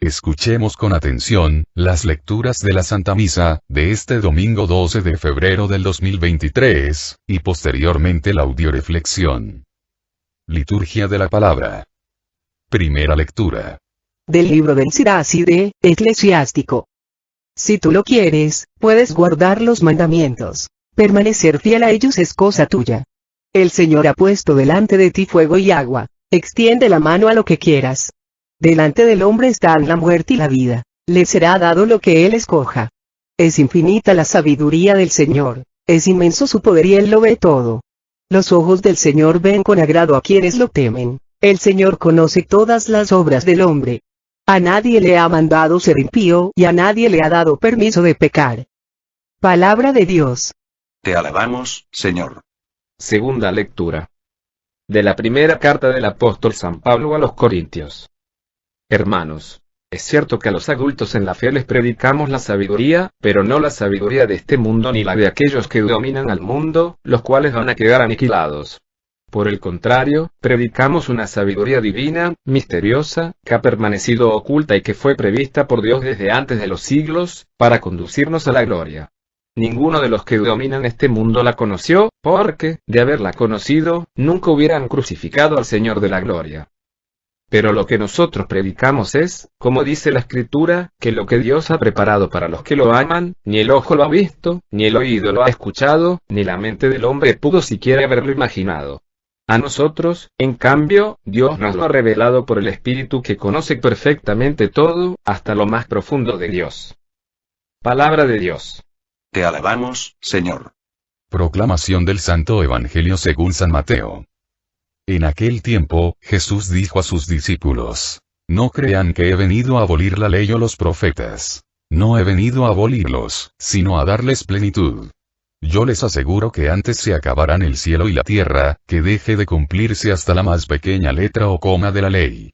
Escuchemos con atención las lecturas de la Santa Misa de este domingo 12 de febrero del 2023, y posteriormente la audioreflexión. Liturgia de la Palabra. Primera lectura. Del libro del Siracide, eclesiástico. Si tú lo quieres, puedes guardar los mandamientos. Permanecer fiel a ellos es cosa tuya. El Señor ha puesto delante de ti fuego y agua. Extiende la mano a lo que quieras. Delante del hombre están la muerte y la vida. Le será dado lo que él escoja. Es infinita la sabiduría del Señor. Es inmenso su poder y él lo ve todo. Los ojos del Señor ven con agrado a quienes lo temen. El Señor conoce todas las obras del hombre. A nadie le ha mandado ser impío y a nadie le ha dado permiso de pecar. Palabra de Dios. Te alabamos, Señor. Segunda lectura. De la primera carta del apóstol San Pablo a los Corintios. Hermanos, es cierto que a los adultos en la fe les predicamos la sabiduría, pero no la sabiduría de este mundo ni la de aquellos que dominan al mundo, los cuales van a quedar aniquilados. Por el contrario, predicamos una sabiduría divina, misteriosa, que ha permanecido oculta y que fue prevista por Dios desde antes de los siglos, para conducirnos a la gloria. Ninguno de los que dominan este mundo la conoció, porque, de haberla conocido, nunca hubieran crucificado al Señor de la gloria. Pero lo que nosotros predicamos es, como dice la Escritura, que lo que Dios ha preparado para los que lo aman, ni el ojo lo ha visto, ni el oído lo ha escuchado, ni la mente del hombre pudo siquiera haberlo imaginado. A nosotros, en cambio, Dios nos lo ha revelado por el Espíritu que conoce perfectamente todo, hasta lo más profundo de Dios. Palabra de Dios. Te alabamos, Señor. Proclamación del Santo Evangelio según San Mateo. En aquel tiempo, Jesús dijo a sus discípulos: No crean que he venido a abolir la ley o los profetas. No he venido a abolirlos, sino a darles plenitud. Yo les aseguro que antes se acabarán el cielo y la tierra, que deje de cumplirse hasta la más pequeña letra o coma de la ley.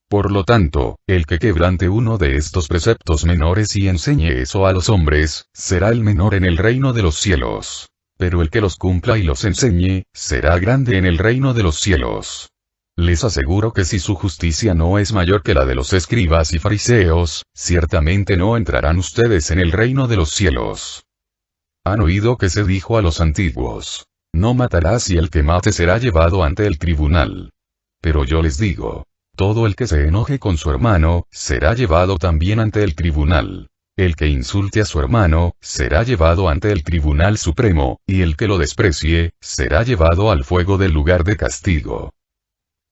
Por lo tanto, el que quebrante uno de estos preceptos menores y enseñe eso a los hombres, será el menor en el reino de los cielos. Pero el que los cumpla y los enseñe, será grande en el reino de los cielos. Les aseguro que si su justicia no es mayor que la de los escribas y fariseos, ciertamente no entrarán ustedes en el reino de los cielos. Han oído que se dijo a los antiguos: No matarás y el que mate será llevado ante el tribunal. Pero yo les digo: todo el que se enoje con su hermano, será llevado también ante el tribunal. El que insulte a su hermano, será llevado ante el Tribunal Supremo, y el que lo desprecie, será llevado al fuego del lugar de castigo.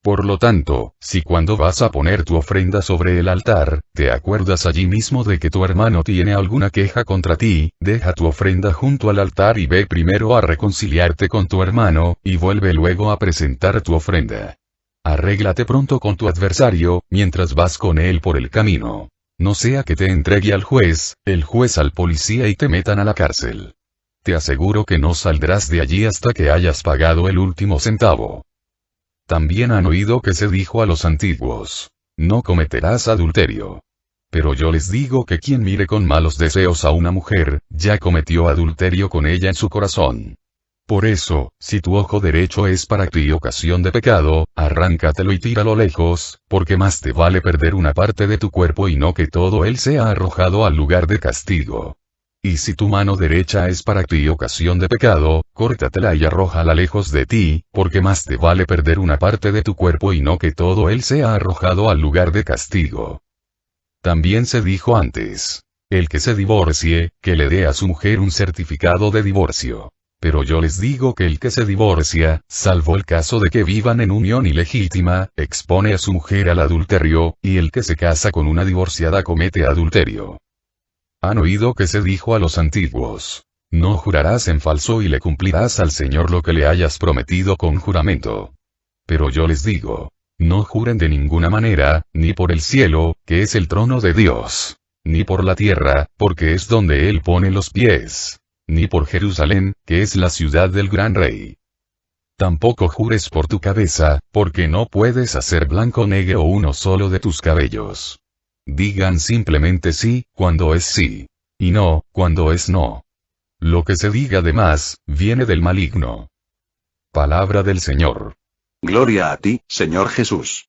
Por lo tanto, si cuando vas a poner tu ofrenda sobre el altar, te acuerdas allí mismo de que tu hermano tiene alguna queja contra ti, deja tu ofrenda junto al altar y ve primero a reconciliarte con tu hermano, y vuelve luego a presentar tu ofrenda. Arréglate pronto con tu adversario, mientras vas con él por el camino. No sea que te entregue al juez, el juez al policía y te metan a la cárcel. Te aseguro que no saldrás de allí hasta que hayas pagado el último centavo. También han oído que se dijo a los antiguos: No cometerás adulterio. Pero yo les digo que quien mire con malos deseos a una mujer, ya cometió adulterio con ella en su corazón. Por eso, si tu ojo derecho es para ti ocasión de pecado, arráncatelo y tíralo lejos, porque más te vale perder una parte de tu cuerpo y no que todo él sea arrojado al lugar de castigo. Y si tu mano derecha es para ti ocasión de pecado, córtatela y arrójala lejos de ti, porque más te vale perder una parte de tu cuerpo y no que todo él sea arrojado al lugar de castigo. También se dijo antes: el que se divorcie, que le dé a su mujer un certificado de divorcio. Pero yo les digo que el que se divorcia, salvo el caso de que vivan en unión ilegítima, expone a su mujer al adulterio, y el que se casa con una divorciada comete adulterio. Han oído que se dijo a los antiguos: No jurarás en falso y le cumplirás al Señor lo que le hayas prometido con juramento. Pero yo les digo: no juren de ninguna manera, ni por el cielo, que es el trono de Dios, ni por la tierra, porque es donde Él pone los pies, ni por Jerusalén, que es la ciudad del gran rey. Tampoco jures por tu cabeza, porque no puedes hacer blanco o negro uno solo de tus cabellos. Digan simplemente sí, cuando es sí, y no, cuando es no. Lo que se diga de más, viene del maligno. Palabra del Señor. Gloria a ti, Señor Jesús.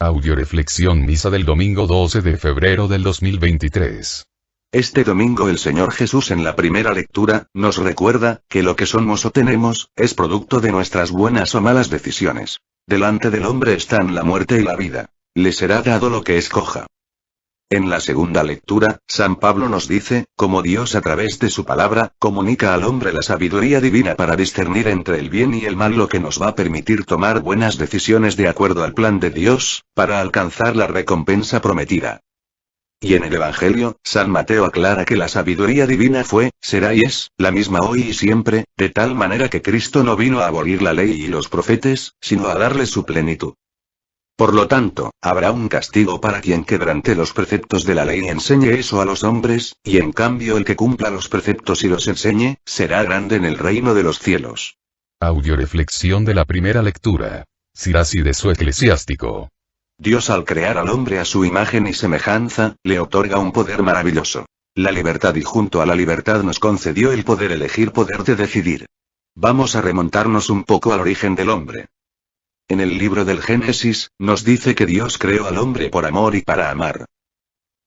Audioreflexión Misa del domingo 12 de febrero del 2023. Este domingo el Señor Jesús en la primera lectura, nos recuerda, que lo que somos o tenemos, es producto de nuestras buenas o malas decisiones. Delante del hombre están la muerte y la vida. Le será dado lo que escoja. En la segunda lectura, San Pablo nos dice, cómo Dios a través de su palabra, comunica al hombre la sabiduría divina para discernir entre el bien y el mal, lo que nos va a permitir tomar buenas decisiones de acuerdo al plan de Dios, para alcanzar la recompensa prometida. Y en el Evangelio, San Mateo aclara que la sabiduría divina fue, será y es, la misma hoy y siempre, de tal manera que Cristo no vino a abolir la ley y los profetas, sino a darles su plenitud. Por lo tanto, habrá un castigo para quien quebrante los preceptos de la ley y enseñe eso a los hombres, y en cambio el que cumpla los preceptos y los enseñe, será grande en el reino de los cielos. Audioreflexión de la primera lectura. Sirasi de su eclesiástico. Dios, al crear al hombre a su imagen y semejanza, le otorga un poder maravilloso. La libertad, y junto a la libertad nos concedió el poder elegir, poder de decidir. Vamos a remontarnos un poco al origen del hombre. En el libro del Génesis, nos dice que Dios creó al hombre por amor y para amar.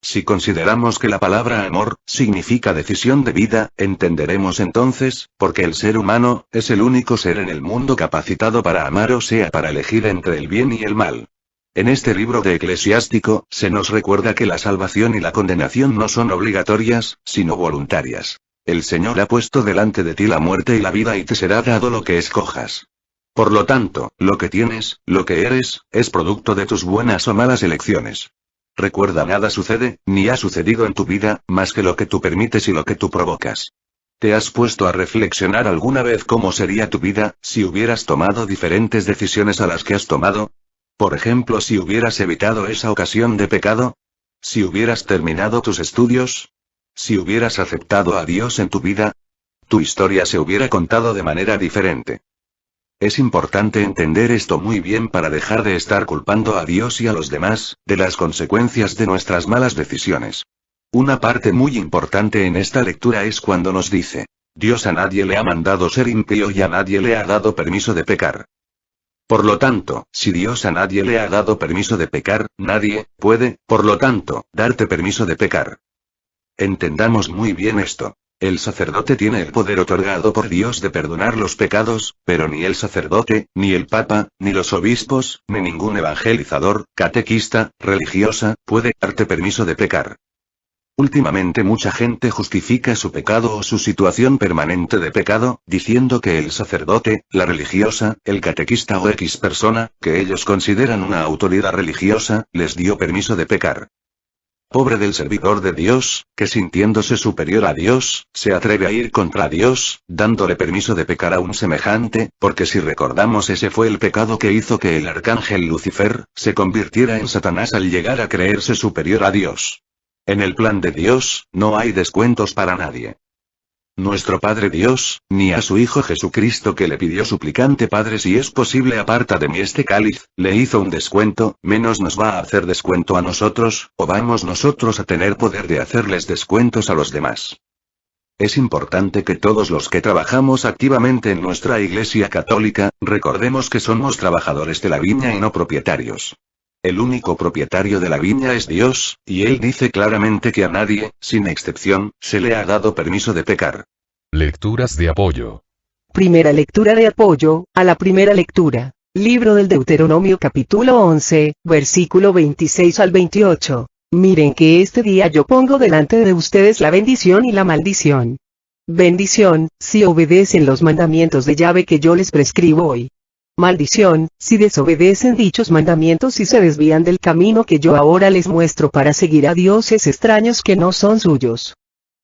Si consideramos que la palabra amor significa decisión de vida, entenderemos entonces, porque el ser humano es el único ser en el mundo capacitado para amar, o sea, para elegir entre el bien y el mal. En este libro de Eclesiástico, se nos recuerda que la salvación y la condenación no son obligatorias, sino voluntarias. El Señor ha puesto delante de ti la muerte y la vida, y te será dado lo que escojas. Por lo tanto, lo que tienes, lo que eres, es producto de tus buenas o malas elecciones. Recuerda, nada sucede, ni ha sucedido en tu vida, más que lo que tú permites y lo que tú provocas. ¿Te has puesto a reflexionar alguna vez cómo sería tu vida, si hubieras tomado diferentes decisiones a las que has tomado? Por ejemplo, si hubieras evitado esa ocasión de pecado. Si hubieras terminado tus estudios. Si hubieras aceptado a Dios en tu vida. Tu historia se hubiera contado de manera diferente. Es importante entender esto muy bien para dejar de estar culpando a Dios y a los demás, de las consecuencias de nuestras malas decisiones. Una parte muy importante en esta lectura es cuando nos dice, Dios a nadie le ha mandado ser impío y a nadie le ha dado permiso de pecar. Por lo tanto, si Dios a nadie le ha dado permiso de pecar, nadie puede, por lo tanto, darte permiso de pecar. Entendamos muy bien esto. El sacerdote tiene el poder otorgado por Dios de perdonar los pecados, pero ni el sacerdote, ni el papa, ni los obispos, ni ningún evangelizador, catequista, religiosa, puede darte permiso de pecar. Últimamente mucha gente justifica su pecado o su situación permanente de pecado, diciendo que el sacerdote, la religiosa, el catequista o X persona, que ellos consideran una autoridad religiosa, les dio permiso de pecar. Pobre del servidor de Dios, que sintiéndose superior a Dios, se atreve a ir contra Dios, dándole permiso de pecar a un semejante, porque si recordamos, ese fue el pecado que hizo que el arcángel Lucifer se convirtiera en Satanás al llegar a creerse superior a Dios. En el plan de Dios, no hay descuentos para nadie. Nuestro Padre Dios, ni a su Hijo Jesucristo, que le pidió suplicante, Padre, si es posible aparta de mí este cáliz, le hizo un descuento, menos nos va a hacer descuento a nosotros, o vamos nosotros a tener poder de hacerles descuentos a los demás. Es importante que todos los que trabajamos activamente en nuestra Iglesia Católica, recordemos que somos trabajadores de la viña y no propietarios. El único propietario de la viña es Dios, y Él dice claramente que a nadie, sin excepción, se le ha dado permiso de pecar. Lecturas de apoyo. Primera lectura de apoyo, a la primera lectura. Libro del Deuteronomio capítulo 11, versículo 26 al 28. Miren que este día yo pongo delante de ustedes la bendición y la maldición. Bendición, si obedecen los mandamientos de Yahvé que yo les prescribo hoy. Maldición, si desobedecen dichos mandamientos y se desvían del camino que yo ahora les muestro para seguir a dioses extraños que no son suyos.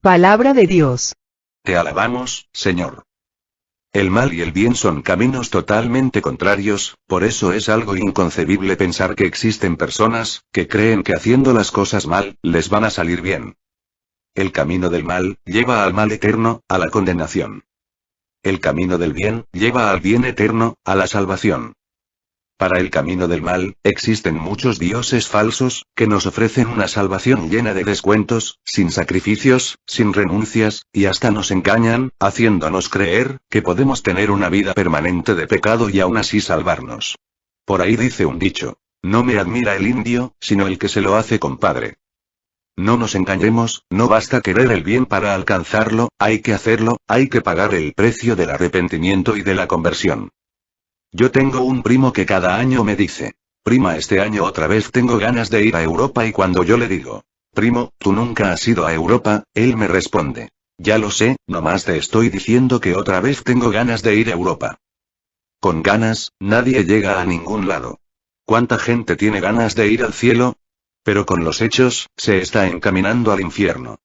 Palabra de Dios. Te alabamos, Señor. El mal y el bien son caminos totalmente contrarios, por eso es algo inconcebible pensar que existen personas que creen que haciendo las cosas mal, les van a salir bien. El camino del mal lleva al mal eterno, a la condenación. El camino del bien, lleva al bien eterno, a la salvación. Para el camino del mal, existen muchos dioses falsos, que nos ofrecen una salvación llena de descuentos, sin sacrificios, sin renuncias, y hasta nos engañan, haciéndonos creer, que podemos tener una vida permanente de pecado y aún así salvarnos. Por ahí dice un dicho. No me admira el indio, sino el que se lo hace compadre. No nos engañemos, no basta querer el bien para alcanzarlo, hay que hacerlo, hay que pagar el precio del arrepentimiento y de la conversión. Yo tengo un primo que cada año me dice: prima, este año otra vez tengo ganas de ir a Europa, y cuando yo le digo: primo, tú nunca has ido a Europa, él me responde: ya lo sé, nomás te estoy diciendo que otra vez tengo ganas de ir a Europa. Con ganas, nadie llega a ningún lado. ¿Cuánta gente tiene ganas de ir al cielo? Pero con los hechos, se está encaminando al infierno.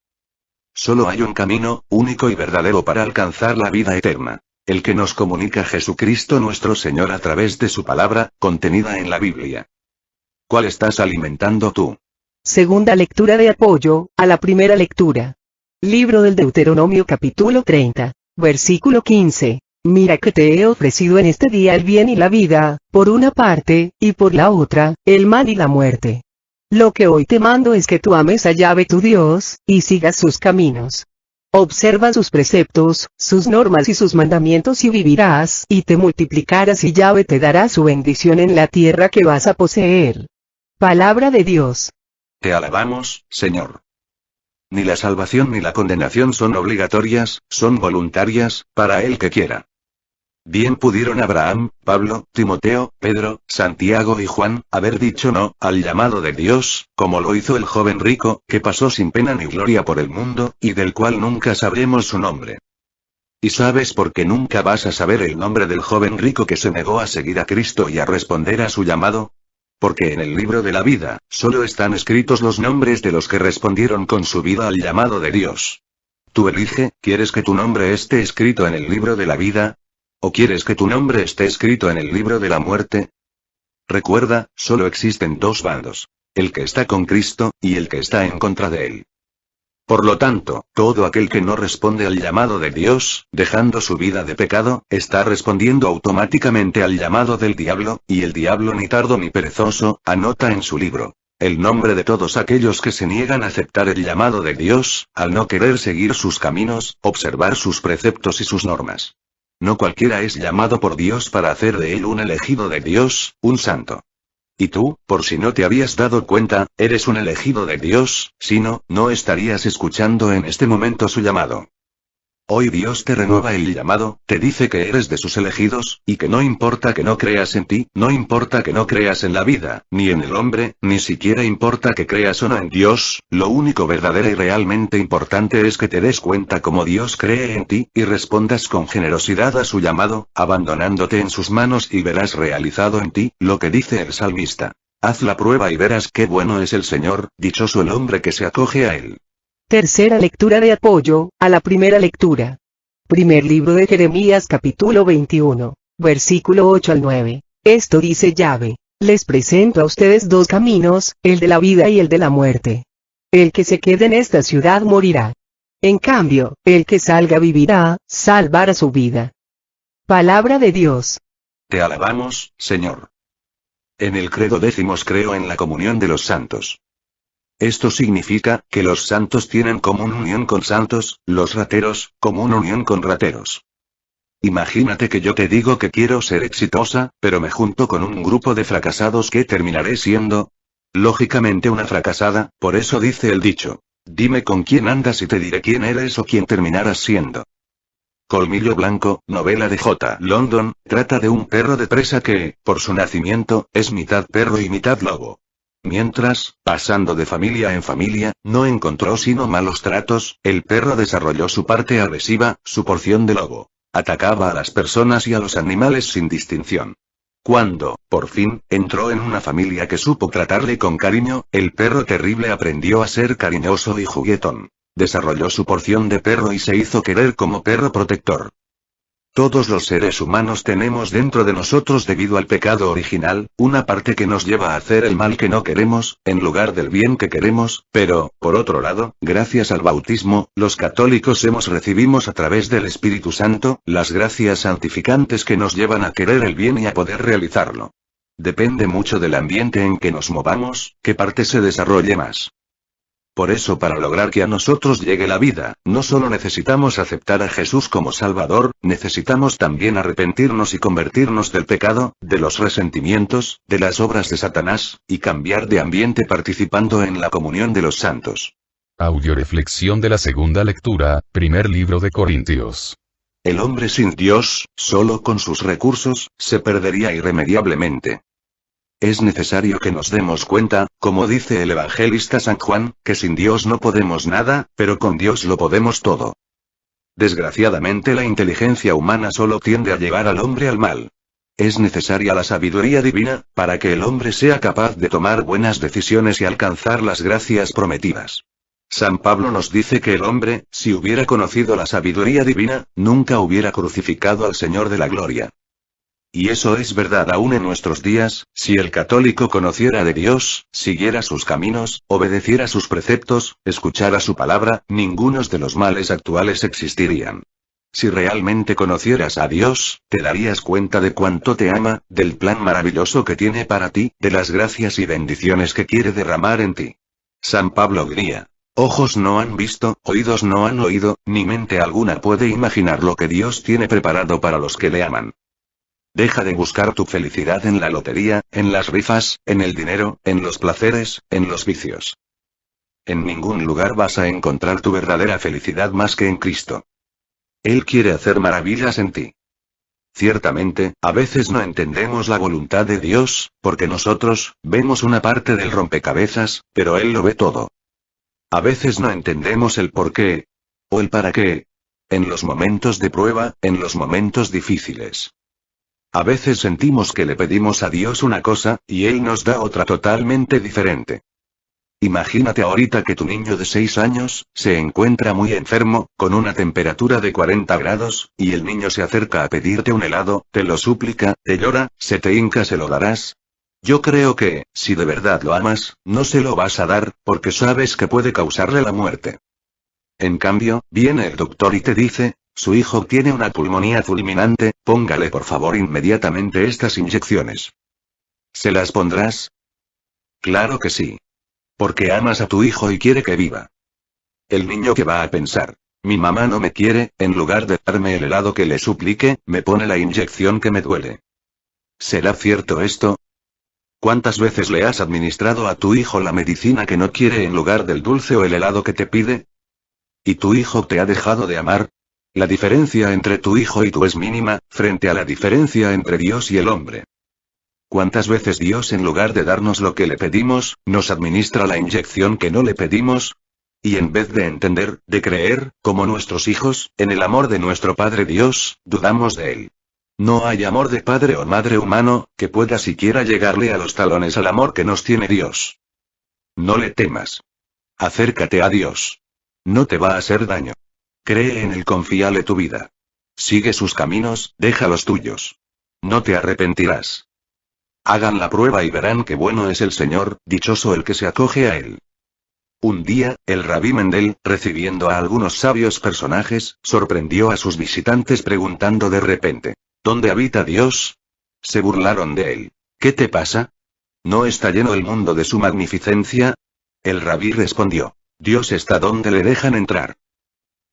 Solo hay un camino, único y verdadero para alcanzar la vida eterna. El que nos comunica Jesucristo nuestro Señor a través de su palabra, contenida en la Biblia. ¿Cuál estás alimentando tú? Segunda lectura de apoyo a la primera lectura. Libro del Deuteronomio capítulo 30, versículo 15. Mira que te he ofrecido en este día el bien y la vida, por una parte, y por la otra, el mal y la muerte. Lo que hoy te mando es que tú ames a Yahvé tu Dios, y sigas sus caminos. Observa sus preceptos, sus normas y sus mandamientos, y vivirás, y te multiplicarás, y Yahvé te dará su bendición en la tierra que vas a poseer. Palabra de Dios. Te alabamos, Señor. Ni la salvación ni la condenación son obligatorias, son voluntarias, para el que quiera. Bien pudieron Abraham, Pablo, Timoteo, Pedro, Santiago y Juan haber dicho no al llamado de Dios, como lo hizo el joven rico, que pasó sin pena ni gloria por el mundo, y del cual nunca sabremos su nombre. ¿Y sabes por qué nunca vas a saber el nombre del joven rico que se negó a seguir a Cristo y a responder a su llamado? Porque en el libro de la vida, solo están escritos los nombres de los que respondieron con su vida al llamado de Dios. Tú elige, ¿quieres que tu nombre esté escrito en el libro de la vida? ¿O quieres que tu nombre esté escrito en el libro de la muerte? Recuerda, solo existen dos bandos: el que está con Cristo, y el que está en contra de él. Por lo tanto, todo aquel que no responde al llamado de Dios, dejando su vida de pecado, está respondiendo automáticamente al llamado del diablo, y el diablo, ni tardo ni perezoso, anota en su libro el nombre de todos aquellos que se niegan a aceptar el llamado de Dios, al no querer seguir sus caminos, observar sus preceptos y sus normas. No cualquiera es llamado por Dios para hacer de él un elegido de Dios, un santo. Y tú, por si no te habías dado cuenta, eres un elegido de Dios, si no, no estarías escuchando en este momento su llamado. Hoy Dios te renueva el llamado, te dice que eres de sus elegidos, y que no importa que no creas en ti, no importa que no creas en la vida, ni en el hombre, ni siquiera importa que creas o no en Dios, lo único verdadero y realmente importante es que te des cuenta cómo Dios cree en ti, y respondas con generosidad a su llamado, abandonándote en sus manos, y verás realizado en ti lo que dice el salmista: haz la prueba y verás qué bueno es el Señor, dichoso el hombre que se acoge a él. Tercera lectura de apoyo a la primera lectura. Primer libro de Jeremías capítulo 21, versículo 8 al 9. Esto dice Yahvé: les presento a ustedes dos caminos, el de la vida y el de la muerte. El que se quede en esta ciudad morirá. En cambio, el que salga vivirá, salvará su vida. Palabra de Dios. Te alabamos, Señor. En el credo decimos: creo en la comunión de los santos. Esto significa, que los santos tienen común unión con santos, los rateros, común unión con rateros. Imagínate que yo te digo que quiero ser exitosa, pero me junto con un grupo de fracasados, ¿qué terminaré siendo? Lógicamente una fracasada, por eso dice el dicho: dime con quién andas y te diré quién eres o quién terminarás siendo. Colmillo Blanco, novela de J. London, trata de un perro de presa que, por su nacimiento, es mitad perro y mitad lobo. Mientras, pasando de familia en familia, no encontró sino malos tratos, el perro desarrolló su parte agresiva, su porción de lobo. Atacaba a las personas y a los animales sin distinción. Cuando, por fin, entró en una familia que supo tratarle con cariño, el perro terrible aprendió a ser cariñoso y juguetón. Desarrolló su porción de perro y se hizo querer como perro protector. Todos los seres humanos tenemos dentro de nosotros, debido al pecado original, una parte que nos lleva a hacer el mal que no queremos, en lugar del bien que queremos, pero, por otro lado, gracias al bautismo, los católicos recibimos a través del Espíritu Santo, las gracias santificantes que nos llevan a querer el bien y a poder realizarlo. Depende mucho del ambiente en que nos movamos, qué parte se desarrolle más. Por eso, para lograr que a nosotros llegue la vida, no solo necesitamos aceptar a Jesús como Salvador, necesitamos también arrepentirnos y convertirnos del pecado, de los resentimientos, de las obras de Satanás, y cambiar de ambiente participando en la comunión de los santos. Audioreflexión de la segunda lectura, primer libro de Corintios. El hombre sin Dios, solo con sus recursos, se perdería irremediablemente. Es necesario que nos demos cuenta, como dice el evangelista San Juan, que sin Dios no podemos nada, pero con Dios lo podemos todo. Desgraciadamente la inteligencia humana solo tiende a llevar al hombre al mal. Es necesaria la sabiduría divina, para que el hombre sea capaz de tomar buenas decisiones y alcanzar las gracias prometidas. San Pablo nos dice que el hombre, si hubiera conocido la sabiduría divina, nunca hubiera crucificado al Señor de la gloria. Y eso es verdad aún en nuestros días, si el católico conociera de Dios, siguiera sus caminos, obedeciera sus preceptos, escuchara su palabra, ninguno de los males actuales existirían. Si realmente conocieras a Dios, te darías cuenta de cuánto te ama, del plan maravilloso que tiene para ti, de las gracias y bendiciones que quiere derramar en ti. San Pablo diría: ojos no han visto, oídos no han oído, ni mente alguna puede imaginar lo que Dios tiene preparado para los que le aman. Deja de buscar tu felicidad en la lotería, en las rifas, en el dinero, en los placeres, en los vicios. En ningún lugar vas a encontrar tu verdadera felicidad más que en Cristo. Él quiere hacer maravillas en ti. Ciertamente, a veces no entendemos la voluntad de Dios, porque nosotros vemos una parte del rompecabezas, pero Él lo ve todo. A veces no entendemos el por qué, o el para qué. En los momentos de prueba, en los momentos difíciles. A veces sentimos que le pedimos a Dios una cosa, y Él nos da otra totalmente diferente. Imagínate ahorita que tu niño de 6 años, se encuentra muy enfermo, con una temperatura de 40 grados, y el niño se acerca a pedirte un helado, te lo suplica, te llora, se te hinca, ¿se lo darás? Yo creo que, si de verdad lo amas, no se lo vas a dar, porque sabes que puede causarle la muerte. En cambio, viene el doctor y te dice: su hijo tiene una pulmonía fulminante, póngale por favor inmediatamente estas inyecciones. ¿Se las pondrás? Claro que sí. Porque amas a tu hijo y quiere que viva. El niño que va a pensar: mi mamá no me quiere, en lugar de darme el helado que le suplique, me pone la inyección que me duele. ¿Será cierto esto? ¿Cuántas veces le has administrado a tu hijo la medicina que no quiere en lugar del dulce o el helado que te pide? ¿Y tu hijo te ha dejado de amar? La diferencia entre tu hijo y tú es mínima, frente a la diferencia entre Dios y el hombre. ¿Cuántas veces Dios, en lugar de darnos lo que le pedimos, nos administra la inyección que no le pedimos? Y en vez de entender, de creer, como nuestros hijos, en el amor de nuestro Padre Dios, dudamos de él. No hay amor de padre o madre humano, que pueda siquiera llegarle a los talones al amor que nos tiene Dios. No le temas. Acércate a Dios. No te va a hacer daño. Cree en él, confíale tu vida. Sigue sus caminos, deja los tuyos. No te arrepentirás. Hagan la prueba y verán qué bueno es el Señor, dichoso el que se acoge a él. Un día, el rabí Mendel, recibiendo a algunos sabios personajes, sorprendió a sus visitantes preguntando de repente: ¿dónde habita Dios? Se burlaron de él. ¿Qué te pasa? ¿No está lleno el mundo de su magnificencia? El rabí respondió: Dios está donde le dejan entrar.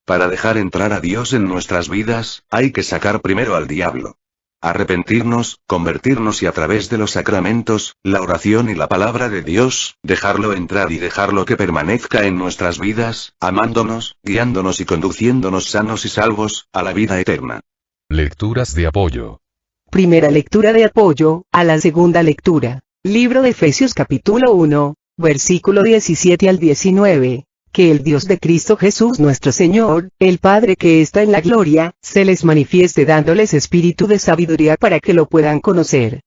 Para dejar entrar a Dios en nuestras vidas, hay que sacar primero al diablo. Arrepentirnos, convertirnos y a través de los sacramentos, la oración y la palabra de Dios, dejarlo entrar y dejarlo que permanezca en nuestras vidas, amándonos, guiándonos y conduciéndonos sanos y salvos, a la vida eterna. Lecturas de apoyo. Primera lectura de apoyo, a la segunda lectura. Libro de Efesios capítulo 1, versículo 17 al 19. Que el Dios de Cristo Jesús nuestro Señor, el Padre que está en la gloria, se les manifieste dándoles espíritu de sabiduría para que lo puedan conocer.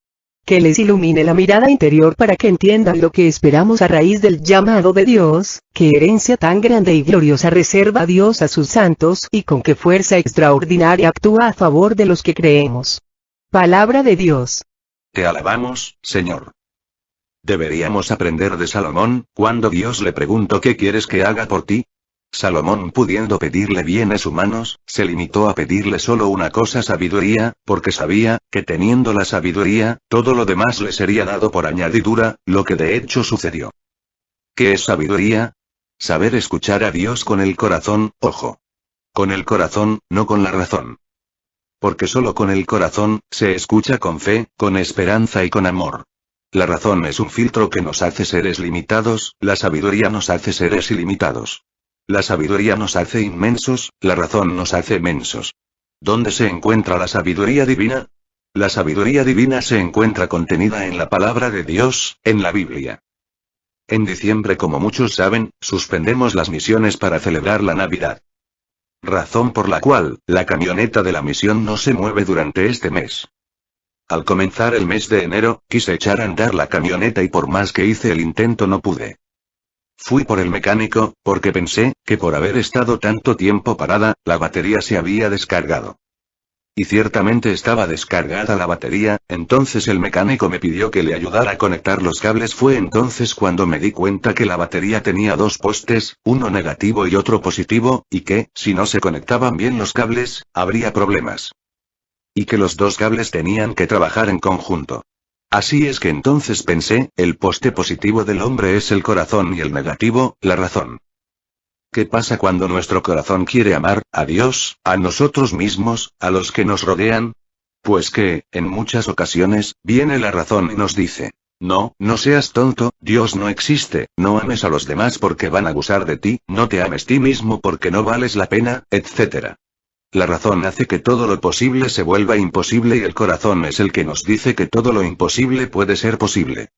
Que les ilumine la mirada interior para que entiendan lo que esperamos a raíz del llamado de Dios, qué herencia tan grande y gloriosa reserva Dios a sus santos y con qué fuerza extraordinaria actúa a favor de los que creemos. Palabra de Dios. Te alabamos, Señor. Deberíamos aprender de Salomón, cuando Dios le preguntó: ¿qué quieres que haga por ti? Salomón, pudiendo pedirle bienes humanos, se limitó a pedirle solo una cosa: sabiduría, porque sabía, que teniendo la sabiduría, todo lo demás le sería dado por añadidura, lo que de hecho sucedió. ¿Qué es sabiduría? Saber escuchar a Dios con el corazón, ojo. Con el corazón, no con la razón. Porque solo con el corazón, se escucha con fe, con esperanza y con amor. La razón es un filtro que nos hace seres limitados, la sabiduría nos hace seres ilimitados. La sabiduría nos hace inmensos, la razón nos hace mensos. ¿Dónde se encuentra la sabiduría divina? La sabiduría divina se encuentra contenida en la palabra de Dios, en la Biblia. En diciembre, como muchos saben, suspendemos las misiones para celebrar la Navidad. Razón por la cual, la camioneta de la misión no se mueve durante este mes. Al comenzar el mes de enero, quise echar a andar la camioneta y por más que hice el intento no pude. Fui por el mecánico, porque pensé, que por haber estado tanto tiempo parada, la batería se había descargado. Y ciertamente estaba descargada la batería, entonces el mecánico me pidió que le ayudara a conectar los cables. Fue entonces cuando me di cuenta que la batería tenía dos postes, uno negativo y otro positivo, y que, si no se conectaban bien los cables, habría problemas. Y que los dos cables tenían que trabajar en conjunto. Así es que entonces pensé, el poste positivo del hombre es el corazón y el negativo, la razón. ¿Qué pasa cuando nuestro corazón quiere amar a Dios, a nosotros mismos, a los que nos rodean? Pues que, en muchas ocasiones, viene la razón y nos dice: no, no seas tonto, Dios no existe, no ames a los demás porque van a abusar de ti, no te ames ti mismo porque no vales la pena, etc. La razón hace que todo lo posible se vuelva imposible y el corazón es el que nos dice que todo lo imposible puede ser posible.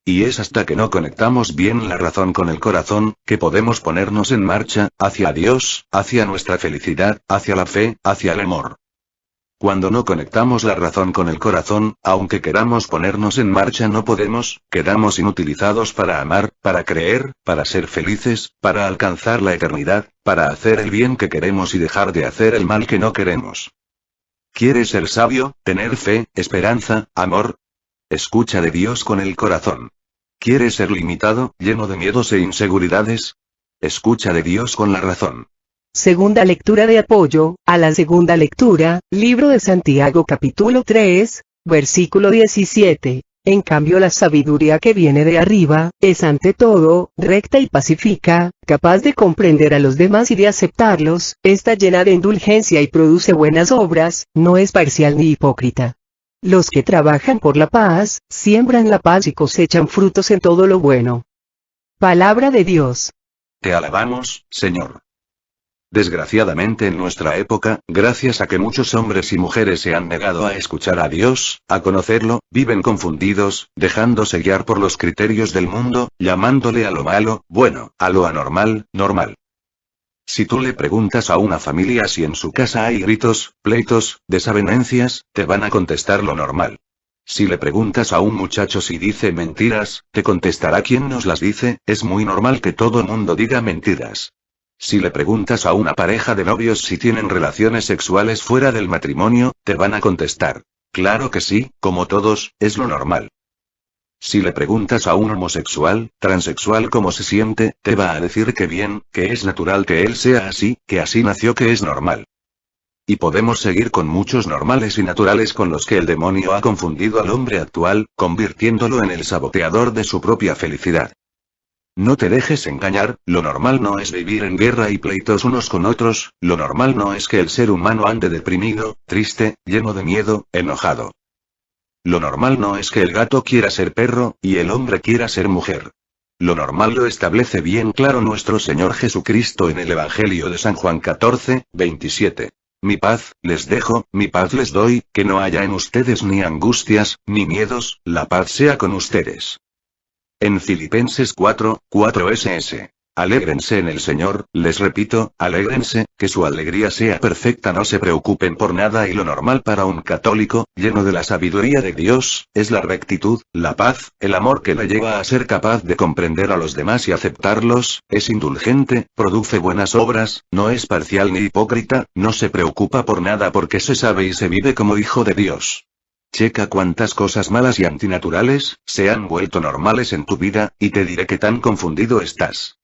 Y es hasta que no conectamos bien la razón con el corazón, que podemos ponernos en marcha, hacia Dios, hacia nuestra felicidad, hacia la fe, hacia el amor. Cuando no conectamos la razón con el corazón, aunque queramos ponernos en marcha no podemos, quedamos inutilizados para amar, para creer, para ser felices, para alcanzar la eternidad, para hacer el bien que queremos y dejar de hacer el mal que no queremos. ¿Quieres ser sabio, tener fe, esperanza, amor? Escucha de Dios con el corazón. ¿Quieres ser limitado, lleno de miedos e inseguridades? Escucha de Dios con la razón. Segunda lectura de apoyo a la segunda lectura, libro de Santiago capítulo 3, versículo 17. En cambio la sabiduría que viene de arriba, es ante todo, recta y pacífica, capaz de comprender a los demás y de aceptarlos, está llena de indulgencia y produce buenas obras, no es parcial ni hipócrita. Los que trabajan por la paz, siembran la paz y cosechan frutos en todo lo bueno. Palabra de Dios. Te alabamos, Señor. Desgraciadamente en nuestra época, gracias a que muchos hombres y mujeres se han negado a escuchar a Dios, a conocerlo, viven confundidos, dejándose guiar por los criterios del mundo, llamándole a lo malo, bueno, a lo anormal, normal. Si tú le preguntas a una familia si en su casa hay gritos, pleitos, desavenencias, te van a contestar lo normal. Si le preguntas a un muchacho si dice mentiras, te contestará quién nos las dice, es muy normal que todo mundo diga mentiras. Si le preguntas a una pareja de novios si tienen relaciones sexuales fuera del matrimonio, te van a contestar: claro que sí, como todos, es lo normal. Si le preguntas a un homosexual, transexual cómo se siente, te va a decir que bien, que es natural que él sea así, que así nació, que es normal. Y podemos seguir con muchos normales y naturales con los que el demonio ha confundido al hombre actual, convirtiéndolo en el saboteador de su propia felicidad. No te dejes engañar, lo normal no es vivir en guerra y pleitos unos con otros, lo normal no es que el ser humano ande deprimido, triste, lleno de miedo, enojado. Lo normal no es que el gato quiera ser perro, y el hombre quiera ser mujer. Lo normal lo establece bien claro nuestro Señor Jesucristo en el Evangelio de San Juan 14, 27. Mi paz, les dejo, mi paz les doy, que no haya en ustedes ni angustias, ni miedos, la paz sea con ustedes. En Filipenses 4, 4 ss. Alégrense en el Señor, les repito, alégrense, que su alegría sea perfecta, no se preocupen por nada. Y lo normal para un católico, lleno de la sabiduría de Dios, es la rectitud, la paz, el amor que le lleva a ser capaz de comprender a los demás y aceptarlos, es indulgente, produce buenas obras, no es parcial ni hipócrita, no se preocupa por nada porque se sabe y se vive como hijo de Dios. Checa cuántas cosas malas y antinaturales se han vuelto normales en tu vida, y te diré que tan confundido estás.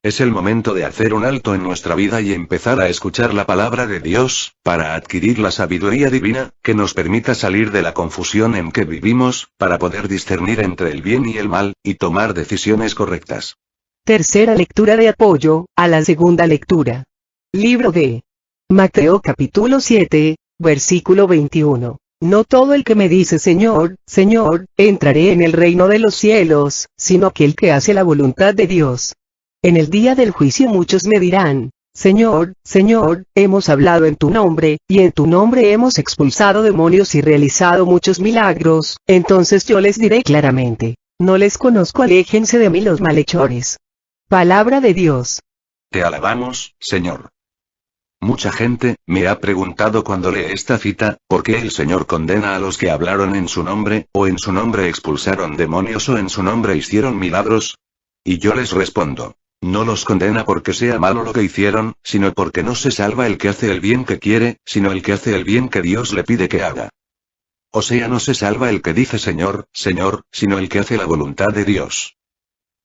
Es el momento de hacer un alto en nuestra vida y empezar a escuchar la palabra de Dios, para adquirir la sabiduría divina, que nos permita salir de la confusión en que vivimos, para poder discernir entre el bien y el mal, y tomar decisiones correctas. Tercera lectura de apoyo a la segunda lectura. Libro de Mateo capítulo 7, versículo 21. No todo el que me dice Señor, Señor, entraré en el reino de los cielos, sino aquel que hace la voluntad de Dios. En el día del juicio muchos me dirán, Señor, Señor, hemos hablado en tu nombre, y en tu nombre hemos expulsado demonios y realizado muchos milagros. Entonces yo les diré claramente, no les conozco, aléjense de mí los malhechores. Palabra de Dios. Te alabamos, Señor. Mucha gente me ha preguntado cuando lee esta cita, ¿por qué el Señor condena a los que hablaron en su nombre, o en su nombre expulsaron demonios o en su nombre hicieron milagros? Y yo les respondo, no los condena porque sea malo lo que hicieron, sino porque no se salva el que hace el bien que quiere, sino el que hace el bien que Dios le pide que haga. O sea, no se salva el que dice Señor, Señor, sino el que hace la voluntad de Dios.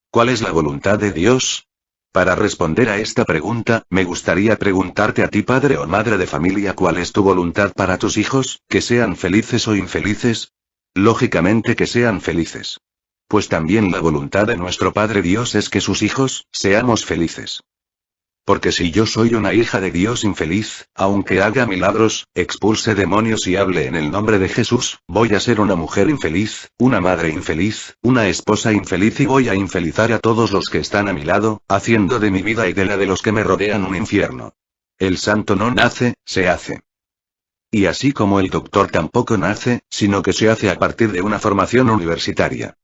¿Cuál es la voluntad de Dios? Para responder a esta pregunta, me gustaría preguntarte a ti, padre o madre de familia, ¿cuál es tu voluntad para tus hijos, que sean felices o infelices? Lógicamente que sean felices. Pues también la voluntad de nuestro Padre Dios es que sus hijos, seamos felices. Porque si yo soy una hija de Dios infeliz, aunque haga milagros, expulse demonios y hable en el nombre de Jesús, voy a ser una mujer infeliz, una madre infeliz, una esposa infeliz y voy a infelizar a todos los que están a mi lado, haciendo de mi vida y de la de los que me rodean un infierno. El santo no nace, se hace. Y así como el doctor tampoco nace, sino que se hace a partir de una formación universitaria.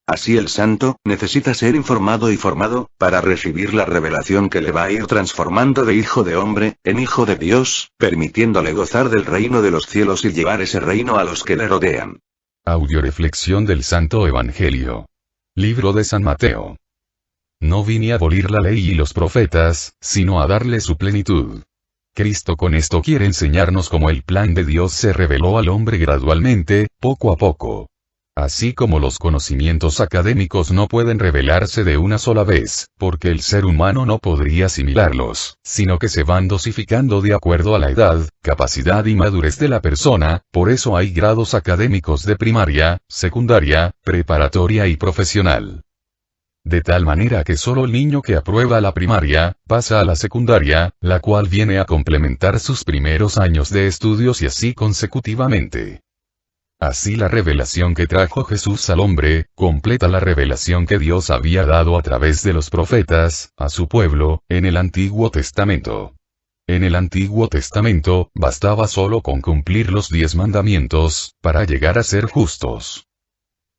Así el santo, necesita ser informado y formado, para recibir la revelación que le va a ir transformando de hijo de hombre, en hijo de Dios, permitiéndole gozar del reino de los cielos y llevar ese reino a los que le rodean. Audioreflexión del Santo Evangelio. Libro de San Mateo. No vine a abolir la ley y los profetas, sino a darle su plenitud. Cristo con esto quiere enseñarnos cómo el plan de Dios se reveló al hombre gradualmente, poco a poco. Así como los conocimientos académicos no pueden revelarse de una sola vez, porque el ser humano no podría asimilarlos, sino que se van dosificando de acuerdo a la edad, capacidad y madurez de la persona, por eso hay grados académicos de primaria, secundaria, preparatoria y profesional. De tal manera que solo el niño que aprueba la primaria, pasa a la secundaria, la cual viene a complementar sus primeros años de estudios y así consecutivamente. Así la revelación que trajo Jesús al hombre, completa la revelación que Dios había dado a través de los profetas, a su pueblo, en el Antiguo Testamento. En el Antiguo Testamento, bastaba solo con cumplir los 10 mandamientos, para llegar a ser justos.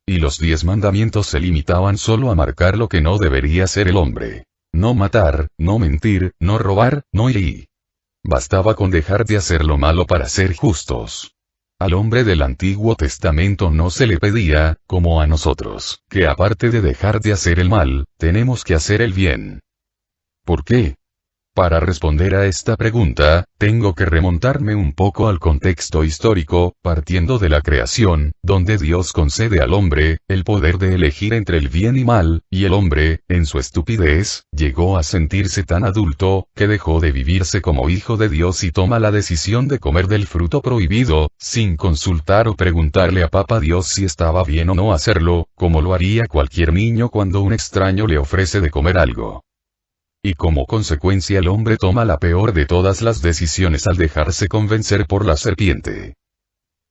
Y los 10 mandamientos se limitaban solo a marcar lo que no debería ser el hombre. No matar, no mentir, no robar, no herir. Bastaba con dejar de hacer lo malo para ser justos. Al hombre del Antiguo Testamento no se le pedía, como a nosotros, que aparte de dejar de hacer el mal, tenemos que hacer el bien. ¿Por qué? Para responder a esta pregunta, tengo que remontarme un poco al contexto histórico, partiendo de la creación, donde Dios concede al hombre el poder de elegir entre el bien y mal, y el hombre, en su estupidez, llegó a sentirse tan adulto, que dejó de vivirse como hijo de Dios y toma la decisión de comer del fruto prohibido, sin consultar o preguntarle a Papá Dios si estaba bien o no hacerlo, como lo haría cualquier niño cuando un extraño le ofrece de comer algo. Y como consecuencia el hombre toma la peor de todas las decisiones al dejarse convencer por la serpiente.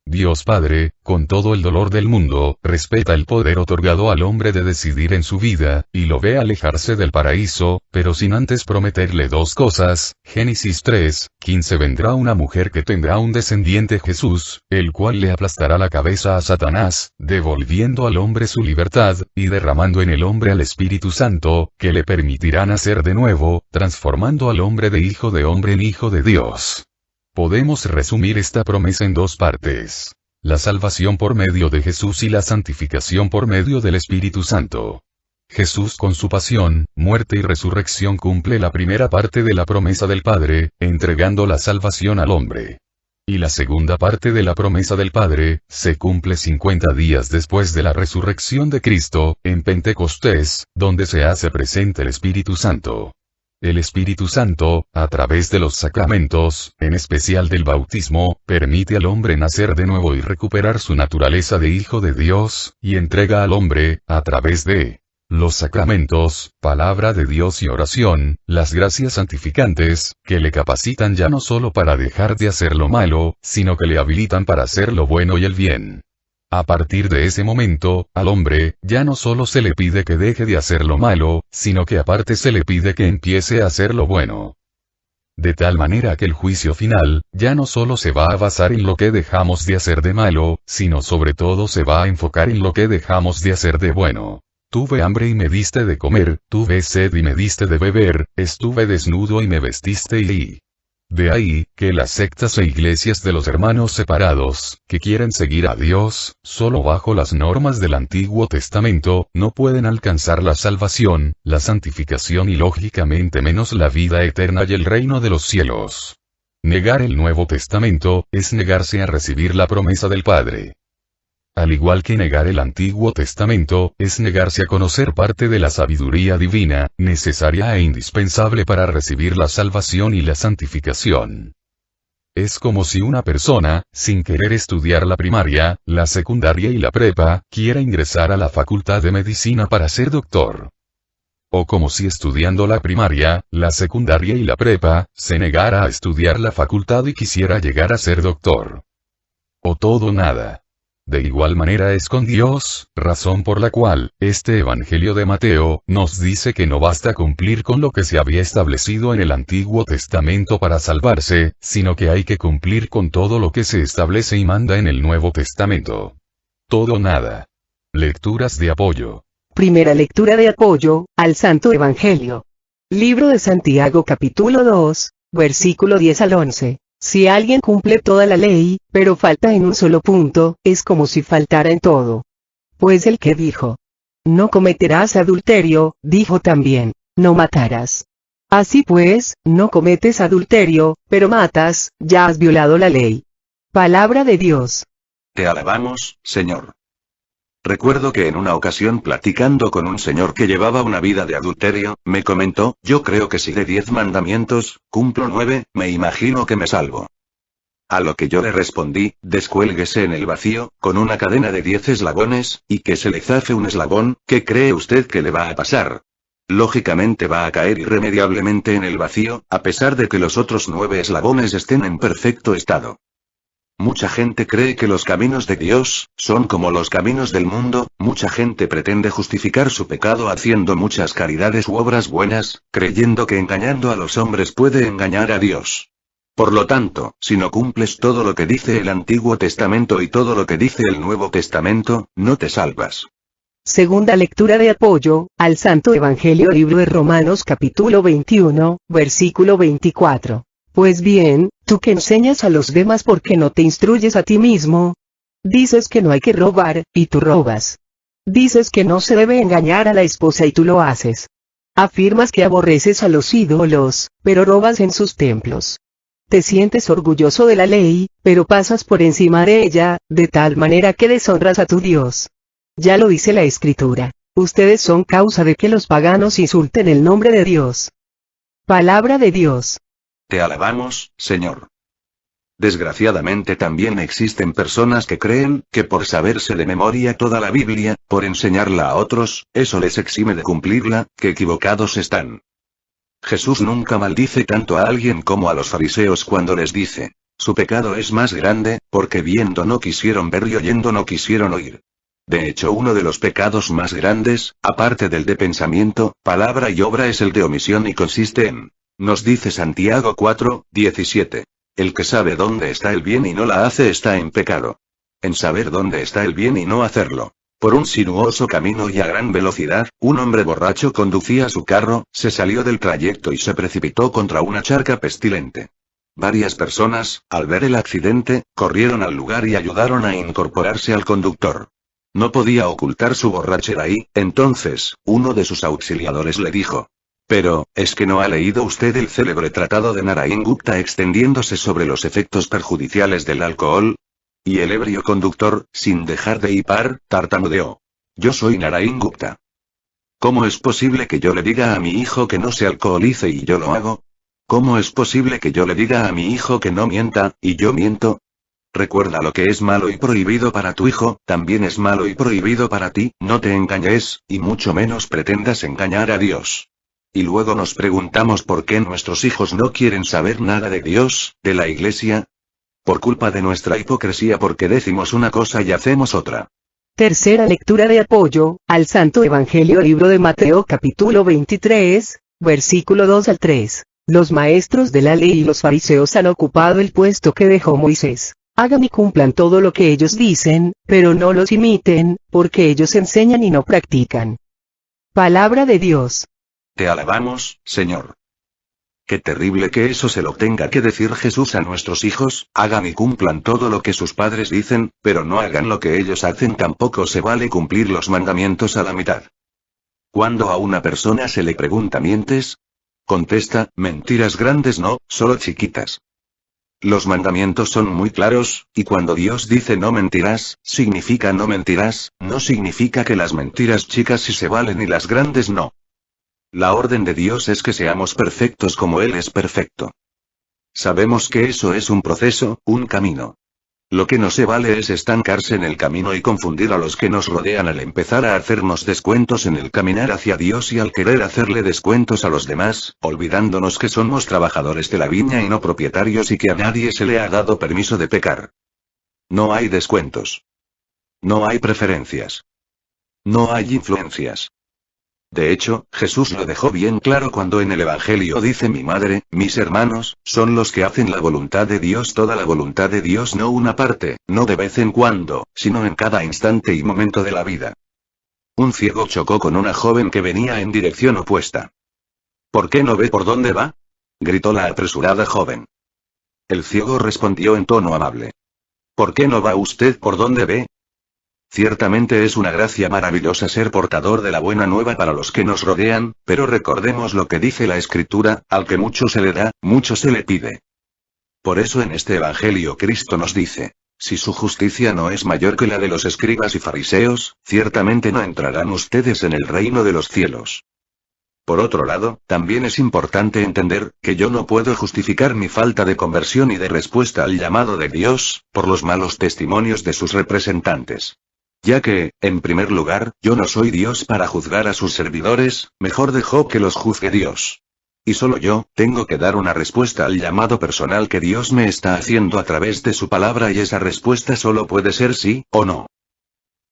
Dios Padre, con todo el dolor del mundo, respeta el poder otorgado al hombre de decidir en su vida, y lo ve alejarse del paraíso, pero sin antes prometerle 2 cosas. Génesis 3:15 vendrá una mujer que tendrá un descendiente Jesús, el cual le aplastará la cabeza a Satanás, devolviendo al hombre su libertad, y derramando en el hombre al Espíritu Santo, que le permitirá nacer de nuevo, transformando al hombre de hijo de hombre en hijo de Dios. Podemos resumir esta promesa en 2 partes. La salvación por medio de Jesús y la santificación por medio del Espíritu Santo. Jesús con su pasión, muerte y resurrección cumple la primera parte de la promesa del Padre, entregando la salvación al hombre. Y la segunda parte de la promesa del Padre, se cumple 50 días después de la resurrección de Cristo, en Pentecostés, donde se hace presente el Espíritu Santo. El Espíritu Santo, a través de los sacramentos, en especial del bautismo, permite al hombre nacer de nuevo y recuperar su naturaleza de hijo de Dios, y entrega al hombre, a través de los sacramentos, palabra de Dios y oración, las gracias santificantes, que le capacitan ya no solo para dejar de hacer lo malo, sino que le habilitan para hacer lo bueno y el bien. A partir de ese momento, al hombre, ya no solo se le pide que deje de hacer lo malo, sino que aparte se le pide que empiece a hacer lo bueno. De tal manera que el juicio final, ya no solo se va a basar en lo que dejamos de hacer de malo, sino sobre todo se va a enfocar en lo que dejamos de hacer de bueno. Tuve hambre y me diste de comer, tuve sed y me diste de beber, estuve desnudo y me vestiste y... De ahí, que las sectas e iglesias de los hermanos separados, que quieren seguir a Dios, solo bajo las normas del Antiguo Testamento, no pueden alcanzar la salvación, la santificación y lógicamente menos la vida eterna y el reino de los cielos. Negar el Nuevo Testamento, es negarse a recibir la promesa del Padre. Al igual que negar el Antiguo Testamento, es negarse a conocer parte de la sabiduría divina, necesaria e indispensable para recibir la salvación y la santificación. Es como si una persona, sin querer estudiar la primaria, la secundaria y la prepa, quiera ingresar a la facultad de medicina para ser doctor. O como si estudiando la primaria, la secundaria y la prepa, se negara a estudiar la facultad y quisiera llegar a ser doctor. O todo o nada. De igual manera es con Dios, razón por la cual, este Evangelio de Mateo, nos dice que no basta cumplir con lo que se había establecido en el Antiguo Testamento para salvarse, sino que hay que cumplir con todo lo que se establece y manda en el Nuevo Testamento. Todo o nada. Lecturas de apoyo. Primera lectura de apoyo, al Santo Evangelio. Libro de Santiago capítulo 2, versículo 10 al 11. Si alguien cumple toda la ley, pero falta en un solo punto, es como si faltara en todo. Pues el que dijo, no cometerás adulterio, dijo también, no matarás. Así pues, no cometes adulterio, pero matas, ya has violado la ley. Palabra de Dios. Te alabamos, Señor. Recuerdo que en una ocasión platicando con un señor que llevaba una vida de adulterio, me comentó, yo creo que si de 10 mandamientos, cumplo 9, me imagino que me salvo. A lo que yo le respondí, descuélguese en el vacío, con una cadena de 10 eslabones, y que se le zafe un eslabón, ¿qué cree usted que le va a pasar? Lógicamente va a caer irremediablemente en el vacío, a pesar de que los otros 9 eslabones estén en perfecto estado. Mucha gente cree que los caminos de Dios son como los caminos del mundo, mucha gente pretende justificar su pecado haciendo muchas caridades u obras buenas, creyendo que engañando a los hombres puede engañar a Dios. Por lo tanto, si no cumples todo lo que dice el Antiguo Testamento y todo lo que dice el Nuevo Testamento, no te salvas. Segunda lectura de apoyo, al Santo Evangelio libro de Romanos capítulo 21, versículo 24. Pues bien, tú que enseñas a los demás porque no te instruyes a ti mismo. Dices que no hay que robar, y tú robas. Dices que no se debe engañar a la esposa y tú lo haces. Afirmas que aborreces a los ídolos, pero robas en sus templos. Te sientes orgulloso de la ley, pero pasas por encima de ella, de tal manera que deshonras a tu Dios. Ya lo dice la Escritura. Ustedes son causa de que los paganos insulten el nombre de Dios. Palabra de Dios. Te alabamos, Señor. Desgraciadamente también existen personas que creen que por saberse de memoria toda la Biblia, por enseñarla a otros, eso les exime de cumplirla, que equivocados están. Jesús nunca maldice tanto a alguien como a los fariseos cuando les dice, su pecado es más grande, porque viendo no quisieron ver y oyendo no quisieron oír. De hecho, uno de los pecados más grandes, aparte del de pensamiento, palabra y obra, es el de omisión y consiste en... Nos dice Santiago 4:17. El que sabe dónde está el bien y no la hace está en pecado. En saber dónde está el bien y no hacerlo. Por un sinuoso camino y a gran velocidad, un hombre borracho conducía su carro, se salió del trayecto y se precipitó contra una charca pestilente. Varias personas, al ver el accidente, corrieron al lugar y ayudaron a incorporarse al conductor. No podía ocultar su borrachera y, entonces, uno de sus auxiliadores le dijo: pero, ¿es que no ha leído usted el célebre tratado de Narayan Gupta extendiéndose sobre los efectos perjudiciales del alcohol? Y el ebrio conductor, sin dejar de hipar, tartamudeó: yo soy Narayan Gupta. ¿Cómo es posible que yo le diga a mi hijo que no se alcoholice y yo lo hago? ¿Cómo es posible que yo le diga a mi hijo que no mienta, y yo miento? Recuerda lo que es malo y prohibido para tu hijo, también es malo y prohibido para ti, no te engañes, y mucho menos pretendas engañar a Dios. Y luego nos preguntamos por qué nuestros hijos no quieren saber nada de Dios, de la Iglesia. Por culpa de nuestra hipocresía porque decimos una cosa y hacemos otra. Tercera lectura de apoyo, al Santo Evangelio libro de Mateo capítulo 23, versículo 2 al 3. Los maestros de la ley y los fariseos han ocupado el puesto que dejó Moisés. Hagan y cumplan todo lo que ellos dicen, pero no los imiten, porque ellos enseñan y no practican. Palabra de Dios. Te alabamos, Señor. Qué terrible que eso se lo tenga que decir Jesús a nuestros hijos, hagan y cumplan todo lo que sus padres dicen, pero no hagan lo que ellos hacen. Tampoco se vale cumplir los mandamientos a la mitad. Cuando a una persona se le pregunta ¿mientes? Contesta, mentiras grandes no, solo chiquitas. Los mandamientos son muy claros, y cuando Dios dice no mentirás, significa no mentirás, no significa que las mentiras chicas sí se valen y las grandes no. La orden de Dios es que seamos perfectos como Él es perfecto. Sabemos que eso es un proceso, un camino. Lo que no se vale es estancarse en el camino y confundir a los que nos rodean al empezar a hacernos descuentos en el caminar hacia Dios y al querer hacerle descuentos a los demás, olvidándonos que somos trabajadores de la viña y no propietarios y que a nadie se le ha dado permiso de pecar. No hay descuentos. No hay preferencias. No hay influencias. De hecho, Jesús lo dejó bien claro cuando en el Evangelio dice mi madre, mis hermanos, son los que hacen la voluntad de Dios, toda la voluntad de Dios, no una parte, no de vez en cuando, sino en cada instante y momento de la vida. Un ciego chocó con una joven que venía en dirección opuesta. ¿Por qué no ve por dónde va?, gritó la apresurada joven. El ciego respondió en tono amable. ¿Por qué no va usted por dónde ve? Ciertamente es una gracia maravillosa ser portador de la buena nueva para los que nos rodean, pero recordemos lo que dice la Escritura, al que mucho se le da, mucho se le pide. Por eso en este Evangelio Cristo nos dice, si su justicia no es mayor que la de los escribas y fariseos, ciertamente no entrarán ustedes en el reino de los cielos. Por otro lado, también es importante entender, que yo no puedo justificar mi falta de conversión y de respuesta al llamado de Dios, por los malos testimonios de sus representantes. Ya que, en primer lugar, yo no soy Dios para juzgar a sus servidores, mejor dejó que los juzgue Dios. Y solo yo, tengo que dar una respuesta al llamado personal que Dios me está haciendo a través de su palabra y esa respuesta solo puede ser sí, o no.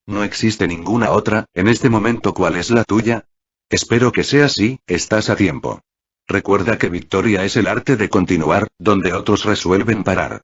No existe ninguna otra, en este momento. ¿Cuál es la tuya? Espero que sea sí, estás a tiempo. Recuerda que victoria es el arte de continuar, donde otros resuelven parar.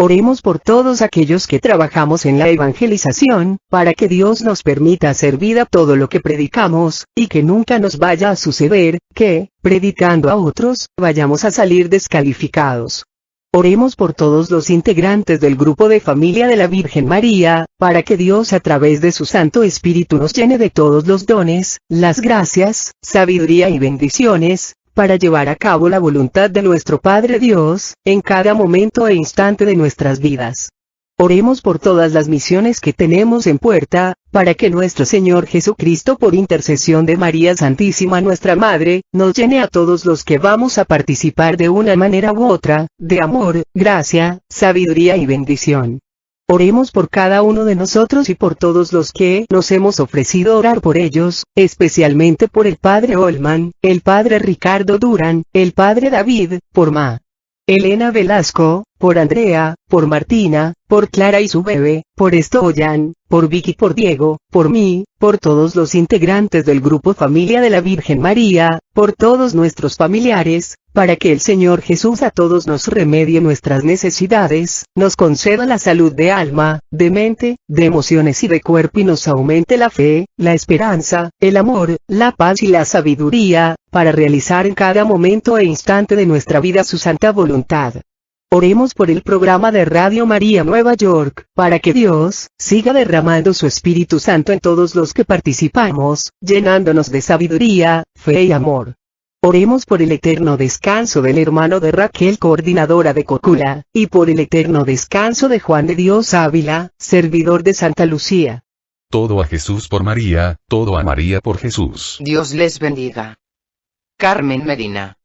Oremos por todos aquellos que trabajamos en la evangelización, para que Dios nos permita hacer vida todo lo que predicamos, y que nunca nos vaya a suceder, que, predicando a otros, vayamos a salir descalificados. Oremos por todos los integrantes del grupo de familia de la Virgen María, para que Dios a través de su Santo Espíritu nos llene de todos los dones, las gracias, sabiduría y bendiciones, para llevar a cabo la voluntad de nuestro Padre Dios, en cada momento e instante de nuestras vidas. Oremos por todas las misiones que tenemos en puerta, para que nuestro Señor Jesucristo, por intercesión de María Santísima nuestra Madre, nos llene a todos los que vamos a participar de una manera u otra, de amor, gracia, sabiduría y bendición. Oremos por cada uno de nosotros y por todos los que nos hemos ofrecido orar por ellos, especialmente por el Padre Olman, el Padre Ricardo Durán, el Padre David, por Ma. Elena Velasco, por Andrea, por Martina, por Clara y su bebé, por Estoyan, por Vicky, por Diego, por mí, por todos los integrantes del grupo Familia de la Virgen María, por todos nuestros familiares, para que el Señor Jesús a todos nos remedie nuestras necesidades, nos conceda la salud de alma, de mente, de emociones y de cuerpo y nos aumente la fe, la esperanza, el amor, la paz y la sabiduría, para realizar en cada momento e instante de nuestra vida su santa voluntad. Oremos por el programa de Radio María Nueva York, para que Dios siga derramando su Espíritu Santo en todos los que participamos, llenándonos de sabiduría, fe y amor. Oremos por el eterno descanso del hermano de Raquel, coordinadora de Cocula, y por el eterno descanso de Juan de Dios Ávila, servidor de Santa Lucía. Todo a Jesús por María, todo a María por Jesús. Dios les bendiga. Carmen Medina.